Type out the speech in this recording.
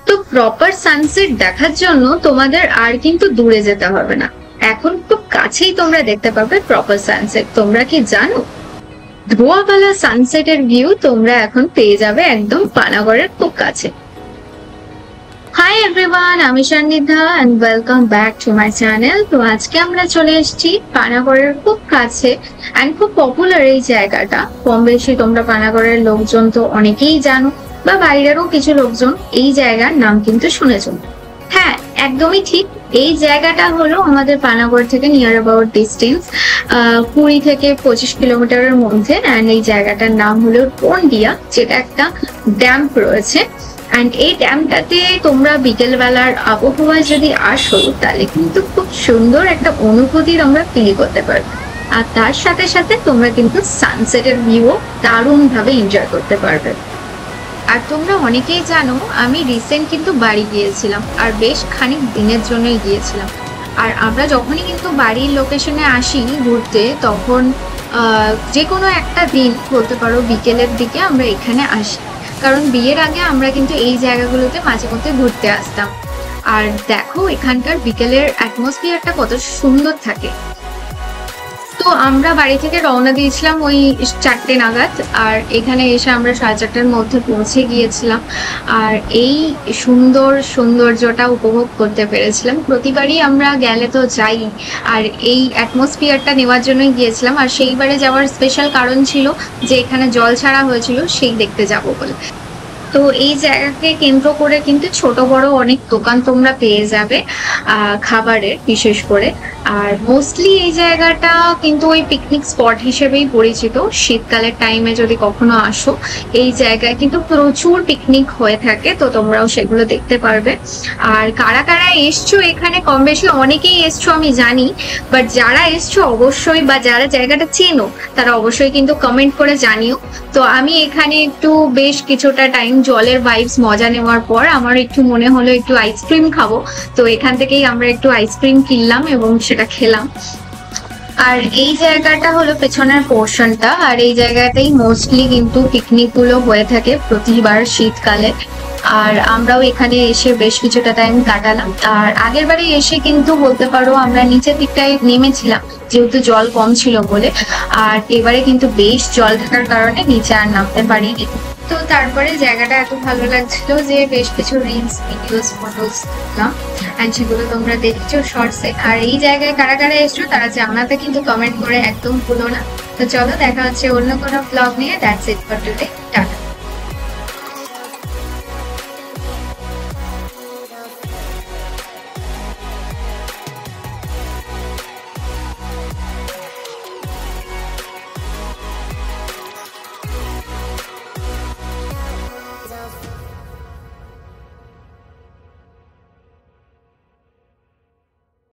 তো proper sunset দেখার জন্য তোমাদের আর কিন্তু দূরে যেতে হবে না, এখন খুব কাছেই তোমরা দেখতে পাবে প্রপার সানসেট। তোমরা কি জানো ধোয়াপালা সানসেটের ভিউ তোমরা এখন পেয়ে যাবে একদম পানাগড়ের খুব কাছে। হাই এভরিওয়ান, আমি Sannidha and welcome back to my channel. তো আজকে আমরা চলে এসেছি পানাগড়ের খুব কাছে এন্ড খুব পপুলার এই জায়গাটা। কম বেশি তোমরা পানাগড়ের লোকজন তো অনেকেই জানো, বা বাইরেরও কিছু লোকজন এই জায়গার নাম কিন্তু শুনেছ। হ্যাঁ, একদমই ঠিক। এই জায়গাটা হলো আমাদের পানাগড় থেকে নিয়ার অ্যাবাউট ডিস্টেন্স 20 থেকে 25 কিলোমিটারের মধ্যে। অ্যান্ড এই জায়গাটার নাম হলো টন্ডিয়া, যেটা একটা ড্যাম রয়েছে। অ্যান্ড এই ড্যামটাতে তোমরা বিকেল বেলার আবহাওয়ায় যদি আসো তাহলে কিন্তু খুব সুন্দর একটা অনুভূতি তোমরা ফিল করতে পারবে। আর তার সাথে সাথে তোমরা কিন্তু সানসেটের ভিউও দারুণ ভাবে এনজয় করতে পারবে। আর তোমরা অনেকেই জানো আমি রিসেন্ট কিন্তু বাড়ি গিয়েছিলাম, আর বেশ খানিক দিনের জন্যই গিয়েছিলাম। আর আমরা যখনই কিন্তু বাড়ির লোকেশনে আসি ঘুরতে, তখন যে কোনো একটা দিন বলতে পারো বিকেলের দিকে আমরা এখানে আসি, কারণ বিয়ের আগে আমরা কিন্তু এই জায়গাগুলোতে মাঝে মধ্যে ঘুরতে আসতাম। আর দেখো এখানকার বিকেলের অ্যাটমসফিয়ারটা কত সুন্দর থাকে। তো আমরা বাড়ি থেকে রওনা দিয়েছিলাম ওই 4টে নাগাদ, আর এখানে এসে আমরা 4:30টার মধ্যে পৌঁছে গিয়েছিলাম। আর এই সৌন্দর্যটা উপভোগ করতে পেরেছিলাম। প্রতিবারই আমরা গেলে তো যাই, আর এই অ্যাটমসফিয়ারটা নেওয়ার জন্যই গিয়েছিলাম। আর সেইবারে যাওয়ার স্পেশাল কারণ ছিল যে এখানে জল ছাড়া হয়েছিল, সেই দেখতে যাব বলে। তো এই জায়গাকে কেন্দ্র করে কিন্তু ছোট বড় অনেক দোকান তোমরা পেয়ে যাবে খাবারের, বিশেষ করে। আর মোস্টলি এই জায়গাটা কিন্তু ওই পিকনিক স্পট হিসেবেই পরিচিত। শীতকালের টাইমে যদি কখনো আসো, এই জায়গায় কিন্তু প্রচুর পিকনিক হয়ে থাকে, তো তোমরাও সেগুলো দেখতে পারবে। আর কারা কারা এসছো এখানে, কম বেশি অনেকেই এসছো আমি জানি, বাট যারা এসছো অবশ্যই, বা যারা জায়গাটা চেনো তারা অবশ্যই কিন্তু কমেন্ট করে জানিও। তো আমি এখানে একটু বেশ কিছুটা টাইম জলের ভাইবস মজা নেওয়ার পর আমার একটু মনে হলো একটু আইসক্রিম খাবো। তো এখান থেকেই আমরা একটু আইসক্রিম কিনলাম এবং সেটা খেলাম। আর এই জায়গাটা হলো পেছনের পোর্শনটা, আর এই জায়গাতেই মোস্টলি কিন্তু পিকনিক গুলো হয়ে থাকে প্রতিবার শীতকালে। আর আমরাও এখানে এসে বেশ কিছুটা টাইম কাটালাম। আর আগের বারে এসে কিন্তু বলতে পারো আমরা নিচের দিকটায় নেমেছিলাম, যেহেতু জল কম ছিল বলে। আর এবারে কিন্তু বেশ জল থাকার কারণে নিচে আর নামতে পারিনি। তো তারপরে জায়গাটা এত ভালো লাগছিল যে বেশ কিছু রিলস, ভিডিওস, ফটোস দিলাম, এন্ড সেগুলো তোমরা দেখছো শর্টসে। আর এই জায়গায় কারা কারা এসছো তারা জানাতে কিন্তু কমেন্ট করে একদম ভুলো না। তো চলো দেখা হচ্ছে অন্য কোনো ব্লগ নিয়ে। That's it for today, tata.